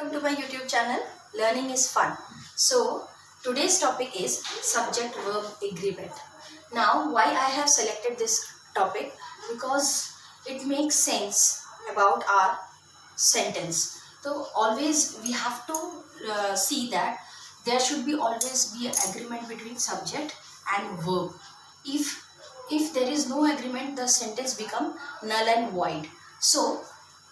welcome to my YouTube channel. Learning is fun. So today's topic is subject verb agreement. Now why I have selected this topic? Because it makes sense about our sentence. So always we have to see that there should be always be an agreement between subject and verb. If there is no agreement, the sentence become null and void. So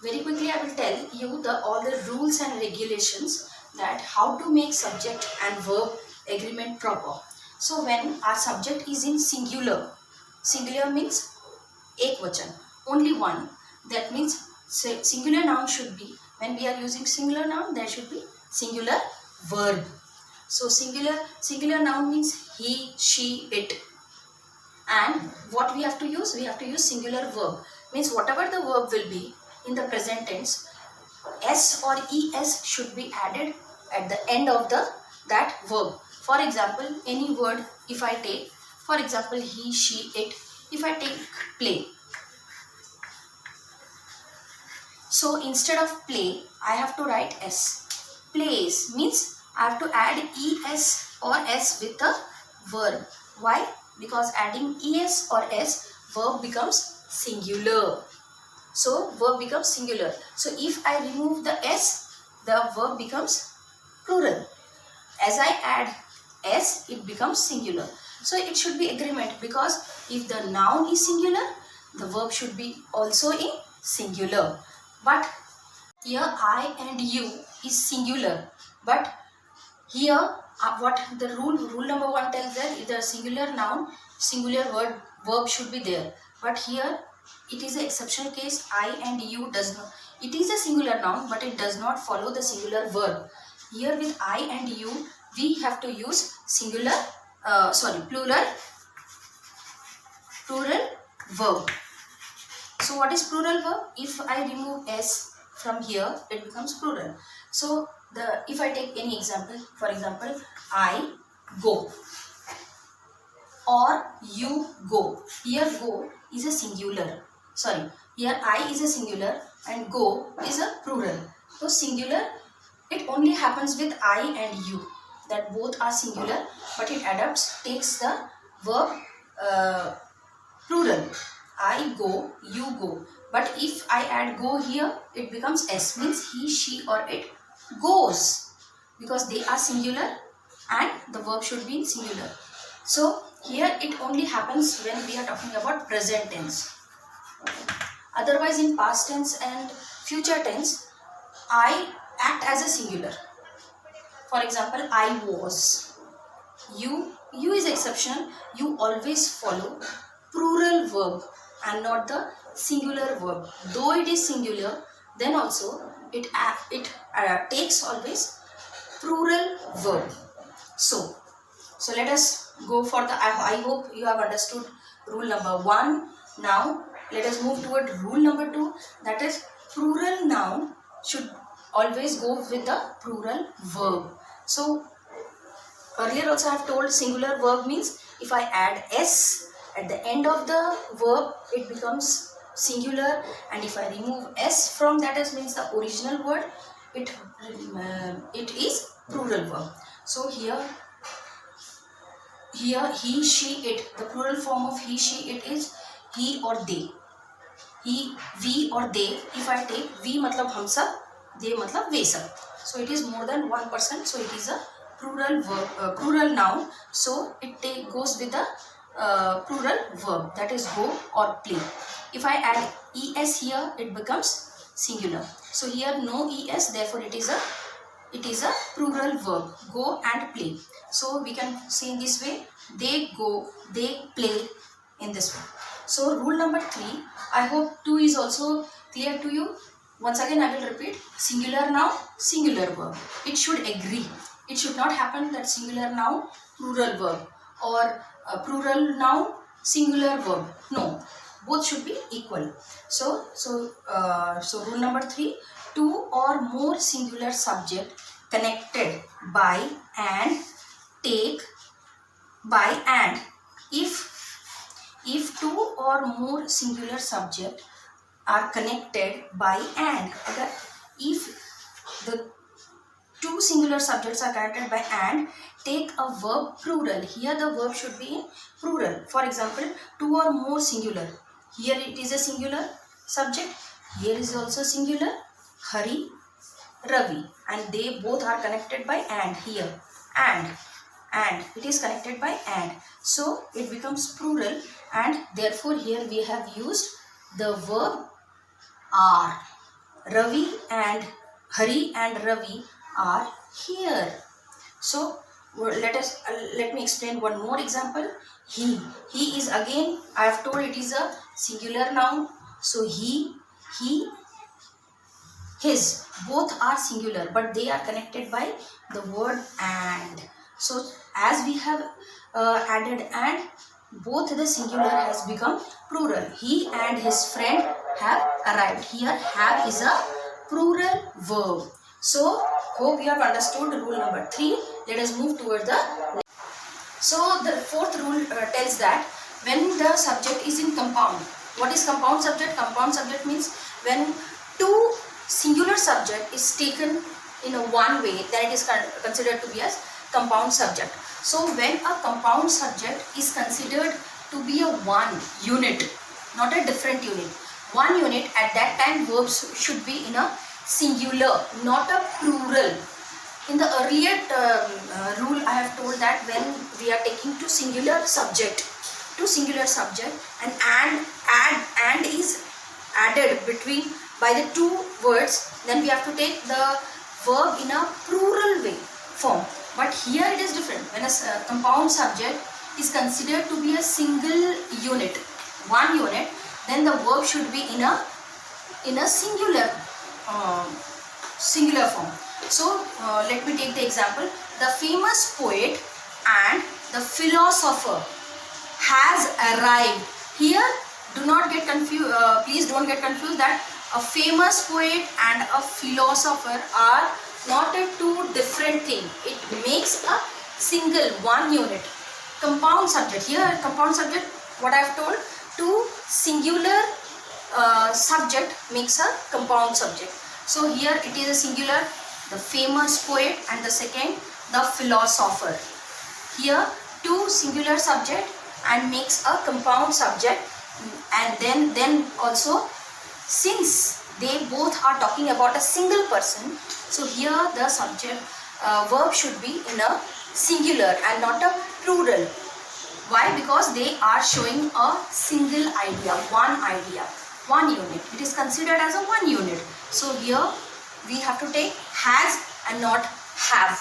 very quickly I will tell you all the rules and regulations that how to make subject and verb agreement proper. So when our subject is in singular means ekvachan, only one. That means singular noun should be, when we are using singular noun, there should be singular verb. So singular noun means he, she, it. And what we have to use? We have to use singular verb. Means whatever the verb will be in the present tense, s or es should be added at the end of that verb. For example, any word if I take, for example, he, she, it, if I take play. So instead of play, I have to write s. Plays means I have to add es or s with the verb. Why? Because adding es or s, verb becomes singular. So verb becomes singular. So if I remove the s, the verb becomes plural. As I add s, it becomes singular. So it should be agreement, because if the noun is singular, the verb should be also in singular. But here I and you is singular. But here what the rule number 1 tells that if the singular noun, singular verb should be there. But here it is an exceptional case. I and you does not. It is a singular noun, but it does not follow the singular verb. Here with I and you, we have to use plural verb. So what is plural verb? If I remove s from here, it becomes plural. So if I take any example, for example, I go or you go. Here go is a singular. Here I is a singular and go is a plural. So singular, it only happens with I and you, that both are singular, but it takes the verb plural. I go, you go. But if I add go here, it becomes s, means he, she or it goes, because they are singular and the verb should be in singular. So here it only happens when we are talking about present tense. Otherwise in past tense and future tense, I act as a singular. For example, I was. You is exception. You always follow plural verb and not the singular verb. Though it is singular, then also it takes always plural verb. So let us go for the, I hope you have understood rule number 1. Now let us move toward rule number 2, that is plural noun should always go with the plural verb. So earlier also I have told singular verb means if I add s at the end of the verb, it becomes singular, and if I remove s from that, as means the original word, it is plural verb. So here he, she, it, the plural form of he, she, it is he or they. He, we or they. If I take we matlab hum sab, they matlab we sab. So it is more than one person. So it is a plural verb, plural noun. So it goes with the plural verb, that is go or play. If I add es here, it becomes singular. So here no es, therefore it is a plural verb, go and play. So we can see in this way, they go, they play, in this way. So rule number 3, I hope 2 is also clear to you. Once again I will repeat, singular noun, singular verb. It should agree. It should not happen that singular noun, plural verb, or plural noun, singular verb. No, both should be equal. So rule number 3, 2 or more singular subject connected by and take by and. If 2 or more singular subject are connected by and, if the two singular subjects are connected by and, take a verb plural. Here the verb should be in plural. For example, two or more singular. Here it is a singular subject. Here is also singular. Hari, Ravi, and they both are connected by and here. And it is connected by and. So it becomes plural, and therefore here we have used the verb are. Ravi and Hari and Ravi are here. So let me explain one more example. He is again, I have told it is a singular noun. So he, his, both are singular, but they are connected by the word and. So as we have added and, both the singular has become plural. He and his friend have arrived. Here have is a plural verb. So hope you have understood rule number 3. Let us move towards the. So the fourth rule tells that when the subject is in compound. What is compound subject? Compound subject means when two singular subject is taken in a one way, then it is considered to be as compound subject. So when a compound subject is considered to be a one unit, not a different unit, one unit, at that time verbs should be in a singular, not a plural. In the earlier rule I have told that when we are taking two singular subject and is added between by the two words, then we have to take the verb in a plural way form. But here it is different. When a compound subject is considered to be a single unit, one unit, then the verb should be in a singular form. So let me take the example. The famous poet and the philosopher has arrived. Here, do not get confused. Please don't get confused that a famous poet and a philosopher are not a two different thing. It makes a single one unit. Compound subject. Here, compound subject. What I have told, two singular subject makes a compound subject. So here it is a singular, the famous poet, and the second, the philosopher. Here two singular subject and makes a compound subject, and then also since they both are talking about a single person, so here the subject verb should be in a singular and not a plural. Why? Because they are showing a single idea, one unit. It is considered as a one unit. So here we have to take has and not have.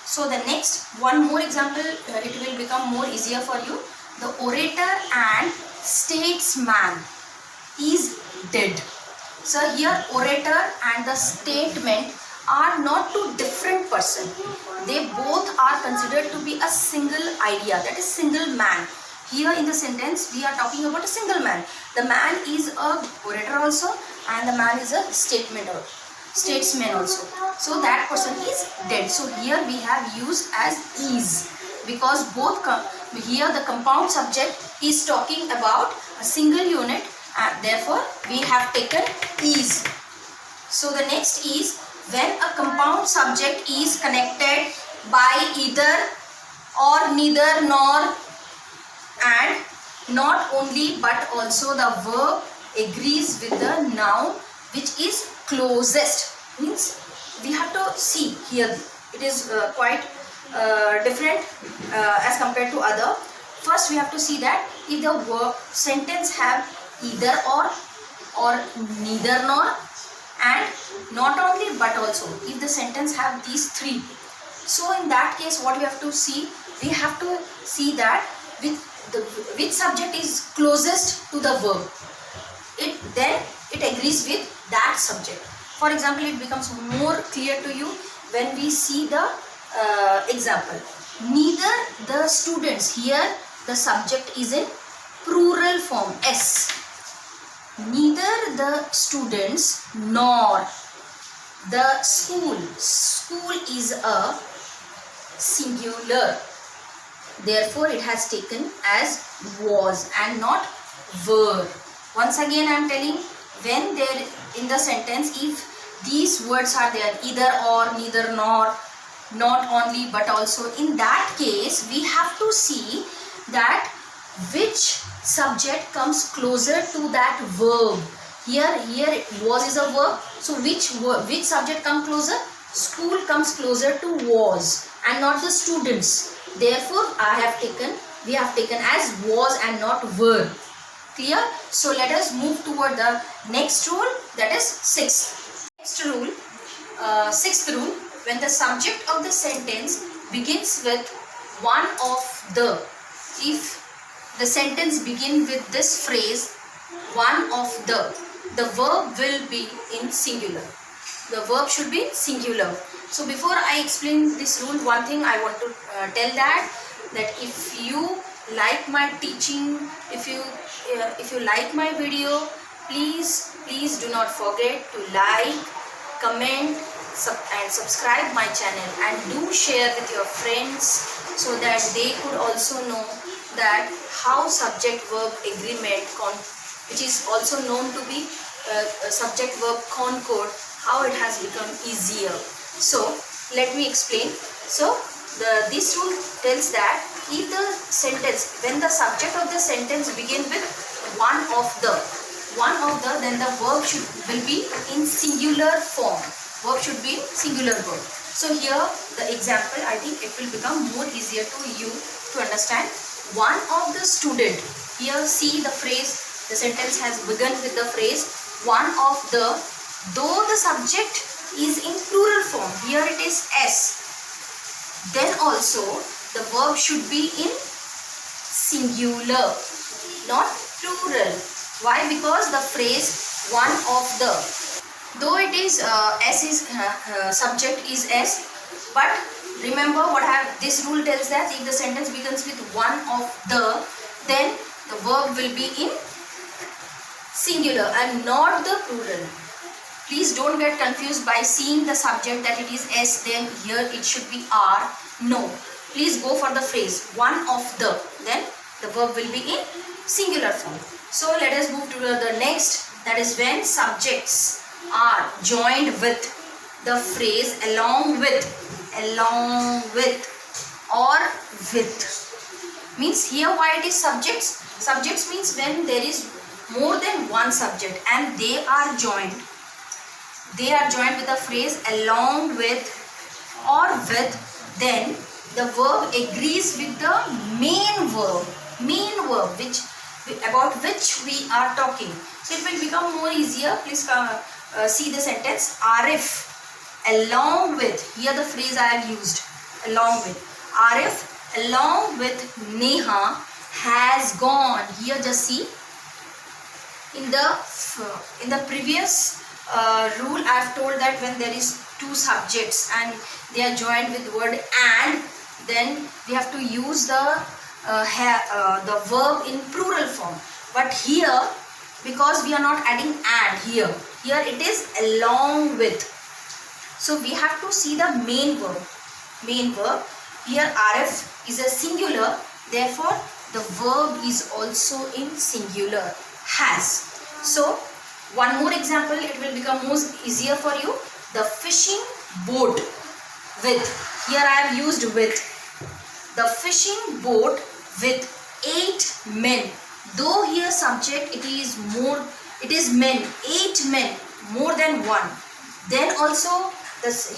So the next one more example, it will become more easier for you. The orator and statesman is dead. So here orator and the statement are not two different persons. They both are considered to be a single idea, that is single man. Here in the sentence we are talking about a single man. The man is a orator also, and the man is a statesman also. So that person is dead. So here we have used as is, because both here the compound subject is talking about a single unit, and therefore we have taken is. So the next is when a compound subject is connected by either or, neither, nor, and not only but also the verb agrees with the noun which is closest. Means we have to see here it is quite different as compared to other. First we have to see that if the verb sentence have either or neither nor, and not only but also, if the sentence have these three, so in that case what we have to see, we have to see that which subject is closest to the verb, then it agrees with that subject. For example, it becomes more clear to you when we see the example. Neither the students, here the subject is in plural form, S. Neither the students nor the school. School is a singular. Therefore, it has taken as was and not were. Once again, I am telling, when there in the sentence, if these words are there, either or, neither nor, not only but also. In that case we have to see that which subject comes closer to that verb. Here was is a verb, so which subject comes closer? School comes closer to was and not the students. Therefore we have taken as was and not were. Clear? So let us move toward the next rule, that is sixth. Next rule, sixth rule, when the subject of the sentence begins with one of the, if the sentence begin with this phrase one of the verb will be in singular. The verb should be singular. So before I explain this rule, one thing I want to tell that if you like my teaching, if you like my video, please do not forget to like, comment and subscribe my channel, and do share with your friends so that they could also know that how subject verb agreement, which is also known to be subject verb concord, how it has become easier. So let me explain. So this rule tells that if the sentence, when the subject of the sentence begin with one of the, then the verb will be in singular form. Verb should be singular verb. So here the example, I think it will become more easier to you to understand. One of the student. Here see the phrase, the sentence has begun with the phrase one of the, though the subject is in plural form, here it is s, then also the verb should be in singular, not plural. Why? Because the phrase one of the, though it is s is subject is s, but remember what this rule tells that if the sentence begins with one of the, then the verb will be in singular and not the plural. Please don't get confused by seeing the subject that it is s, then here it should be r. No, please go for the phrase one of the, then the verb will be in singular form. So let us move to the next, that is when subjects are joined with the phrase along with or with. Means here why it is subjects? Subjects means when there is more than one subject and they are joined with the phrase along with or with, then the verb agrees with the main verb about which we are talking. So it will become more easier. Please see the sentence. Arif along with, here the phrase I have used, along with. Arif along with Neha has gone. Here just see, in the previous rule I have told that when there is two subjects and they are joined with word and, then we have to use the verb in plural form. But here, because we are not adding and, here it is along with. So we have to see the main verb. Here Arif is a singular, therefore the verb is also in singular, has. So one more example, it will become more easier for you. The fishing boat with, here I have used with. The fishing boat with 8 men. Though here subject it is men, 8 men, more than one. Then also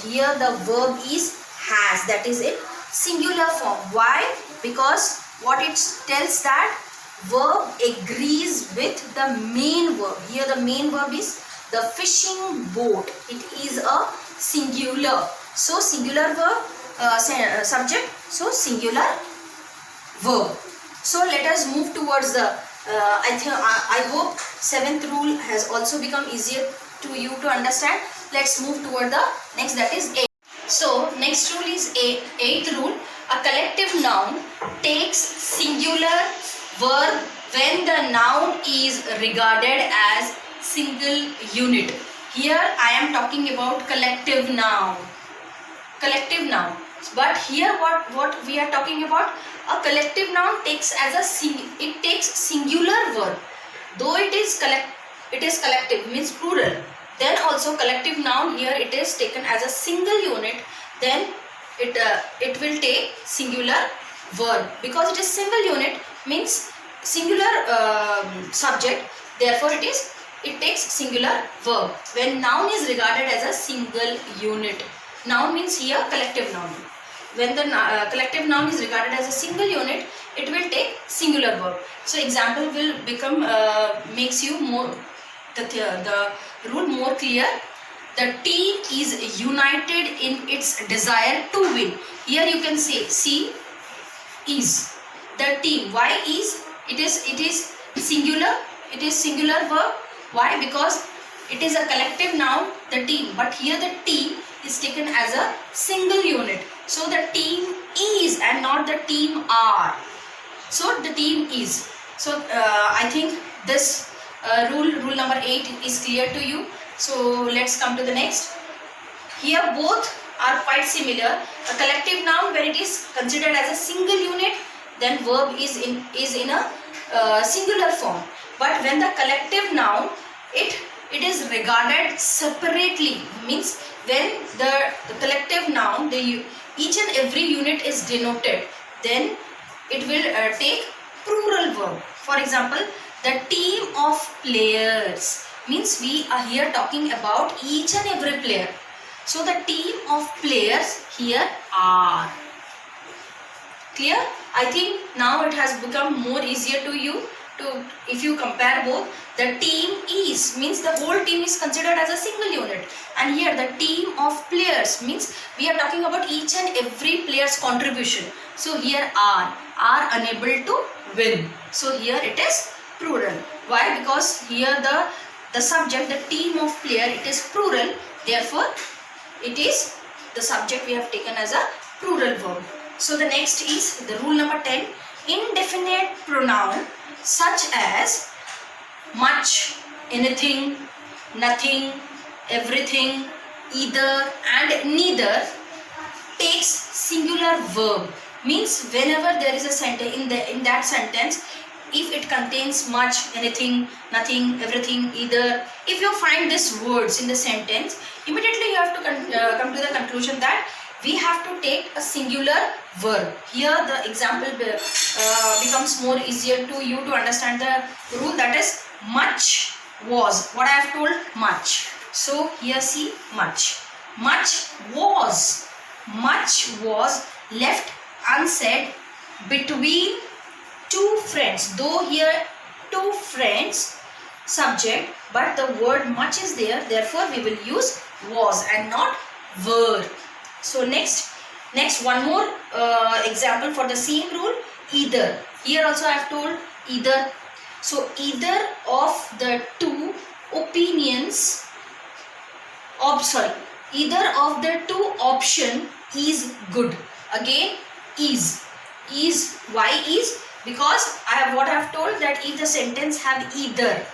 here the verb is has, that is in singular form. Why? Because what it tells that verb agrees with the main verb. Here the main verb is the fishing boat. It is a singular. So singular verb, subject, so singular verb. So let us move towards the, I hope 7th rule has also become easier to you to understand. Let's move toward the next, that is 8th. So next rule is 8th rule. A collective noun takes singular verb when the noun is regarded as single unit. Here I am talking about collective noun. But here what we are talking about, a collective noun takes as it takes singular verb. Though it is collective, means plural, Then also collective noun, here it is taken as a single unit, then it will take singular verb, because it is single unit means singular subject, therefore it takes singular verb. When noun is regarded as a single unit, noun means here collective noun. When the collective noun is regarded as a single unit, it will take singular verb. So example will become makes you more the rule more clear. The team is united in its desire to win. Here you can say see is the team. Why is? It is singular. It is singular verb. Why? Because it is a collective noun, the team. But here the team is taken as a single unit. So the team is and not the team are. So the team is. So I think this rule number 8 is clear to you. So let's come to the next. Here both are quite similar. A collective noun, when it is considered as a single unit, then verb is in a singular form. But when the collective noun, it is regarded separately, means when the collective noun, each and every unit is denoted, then it will take plural verb. For example, the team of players means we are here talking about each and every player. So the team of players here are. Clear? I think now it has become more easier to you to, if you compare both. The team is means the whole team is considered as a single unit, and here the team of players means we are talking about each and every player's contribution. So here are unable to win. So here it is plural. Why? Because here the subject, the team of player, it is plural, therefore it is the subject we have taken as a plural verb. So the next is the rule number 10. Indefinite pronoun such as much, anything, nothing, everything, either and neither takes singular verb. Means whenever there is a sentence, in that sentence, if it contains much, anything, nothing, everything, either, if you find these words in the sentence, immediately you have to come to the conclusion that we have to take a singular verb. Here the example becomes more easier to you to understand the rule, that is much was. What I have told? Much. So here see much. Much was left unsaid between two friends. Though here two friends subject, but the word much is there, therefore we will use was and not were. So next one more example for the same rule, either. Here also I have told either. So either of the two opinions, either of the two option is good. Again is. Why is? Because what I have told that if the sentence have either,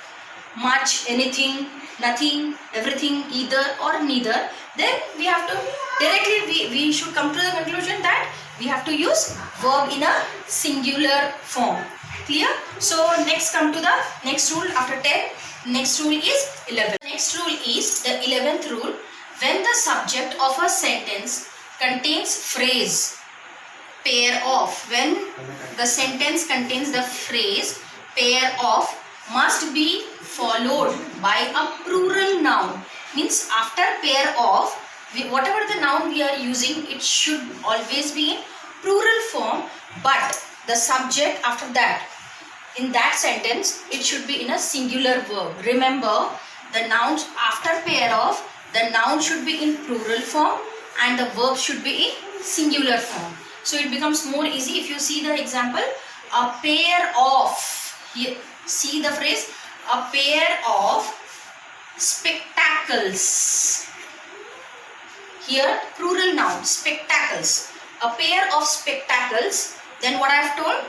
much, anything, nothing, everything, either or neither, then we have to directly we should come to the conclusion that we have to use verb in a singular form. Clear? So next come to the next rule after 10. Next rule is 11. Next rule is the 11th rule. When the subject of a sentence contains phrase pair of, when the sentence contains the phrase pair of, must be followed by a plural noun. Means after pair of, whatever the noun we are using, it should always be in plural form, but the subject after that, in that sentence, it should be in a singular verb. Remember, the nouns after pair of, the noun should be in plural form and the verb should be in singular form. So it becomes more easy if you see the example, a pair of, here, see the phrase, a pair of spectacles. Here plural noun, spectacles. A pair of spectacles. Then what I have told?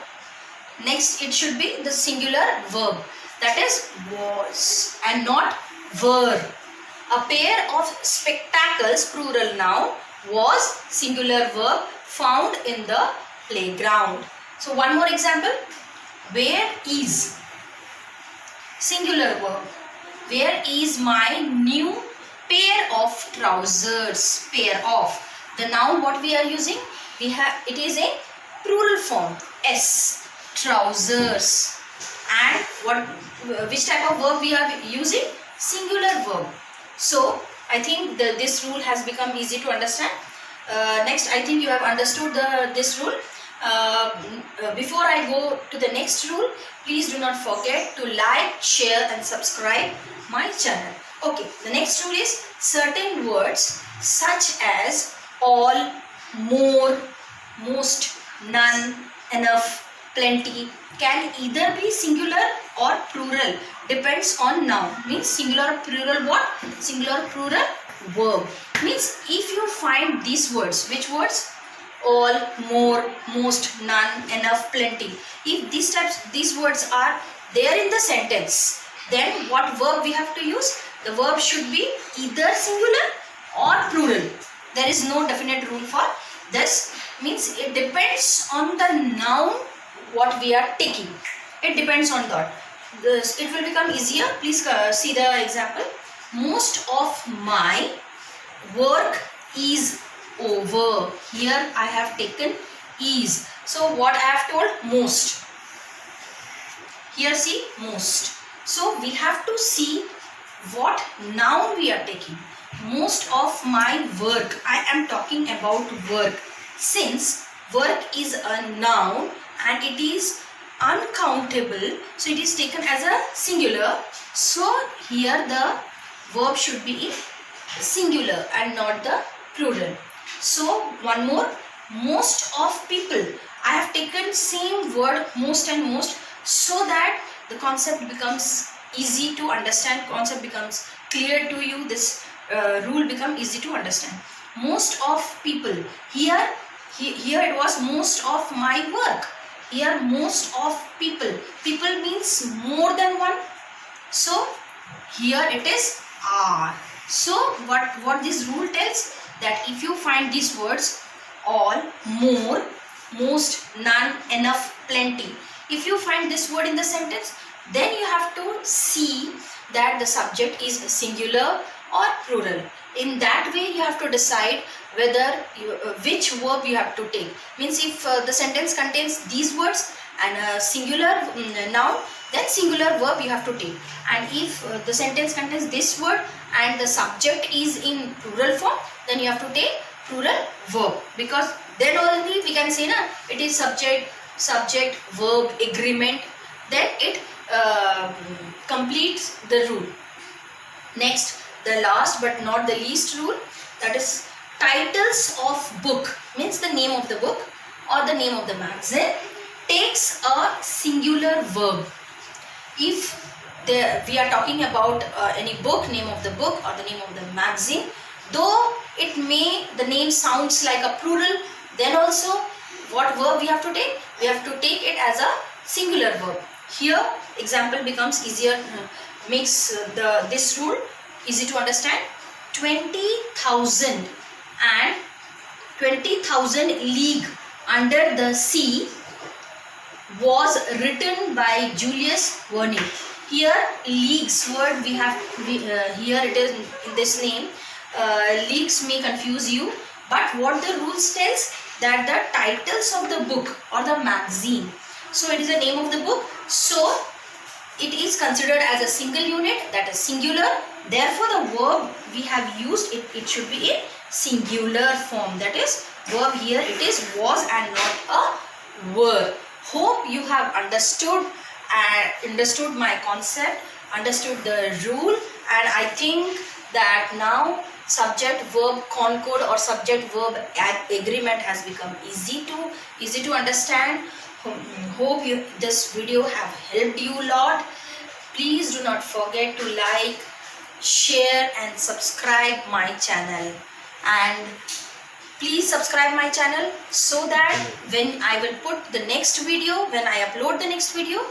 Next it should be the singular verb. That is was and not were. A pair of spectacles, plural noun, was singular verb, found in the playground. So one more example. Where is? Singular verb. Where is my new pair of trousers. Pair of. The noun what we are using? We have, it is a plural form. S. Trousers. And what? Which type of verb we are using? Singular verb. So I think this rule has become easy to understand. Next, I think you have understood this rule. Before I go to the next rule, please do not forget to like, share and subscribe my channel. Okay, the next rule is certain words such as all, more, most, none, enough, plenty can either be singular or plural, depends on noun. Means singular or plural what? Singular or plural verb. Means if you find these words, which words? All, more, most, none, enough, plenty. If these words are there in the sentence, then what verb we have to use? The verb should be either singular or plural. There is no definite rule for this. Means it depends on the noun what we are taking. It depends on that. It will become easier. Please see the example. Most of my work is over. Here I have taken is. So what I have told? Most. Here see most. So we have to see what noun we are taking. Most of my work. I am talking about work. Since work is a noun and it is uncountable, so it is taken as a singular. So here the verb should be in singular and not the plural. So one more, most of people. I have taken same word most and most so that the concept becomes easy to understand, concept becomes clear to you, this rule becomes easy to understand. Most of people. Here it was most of my work. Here most of people. People means more than one. So here it is are. So what this rule tells? That if you find these words all, more, most, none, enough, plenty. If you find this word in the sentence, then you have to see that the subject is singular or plural. In that way you have to decide whether which verb you have to take. Means if the sentence contains these words and a singular noun, then singular verb you have to take. And if the sentence contains this word and the subject is in plural form, then you have to take plural verb, because then only we can say na it is subject verb agreement, then it completes the rule. Next, the last but not the least rule, that is titles of book, means the name of the book or the name of the magazine takes a singular verb. If we are talking about any book, name of the book or the name of the magazine, though it may, the name sounds like a plural, then also what verb we have to take? We have to take it as a singular verb. Here example becomes easier, makes this rule easy to understand. 20,000 and 20,000 league under the sea was written by Julius Verne. Here leagues word we have, here it is in this name. Leagues may confuse you, but what the rules tells, that the titles of the book or the magazine, so it is the name of the book, so it is considered as a single unit, that is singular. Therefore the verb we have used, it should be in singular form, that is verb here it is was and not a were. Hope you have understood my concept, understood the rule, and I think that now subject verb concord or subject verb agreement has become easy to understand. Hope this video have helped you a lot. Please do not forget to like, share and subscribe my channel, and please subscribe my channel so that when I will put the next video, when I upload the next video,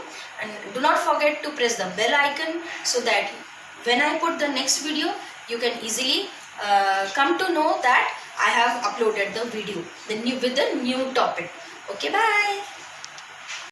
and do not forget to press the bell icon so that when I put the next video, you can easily come to know that I have uploaded the video with the new topic. Okay, bye.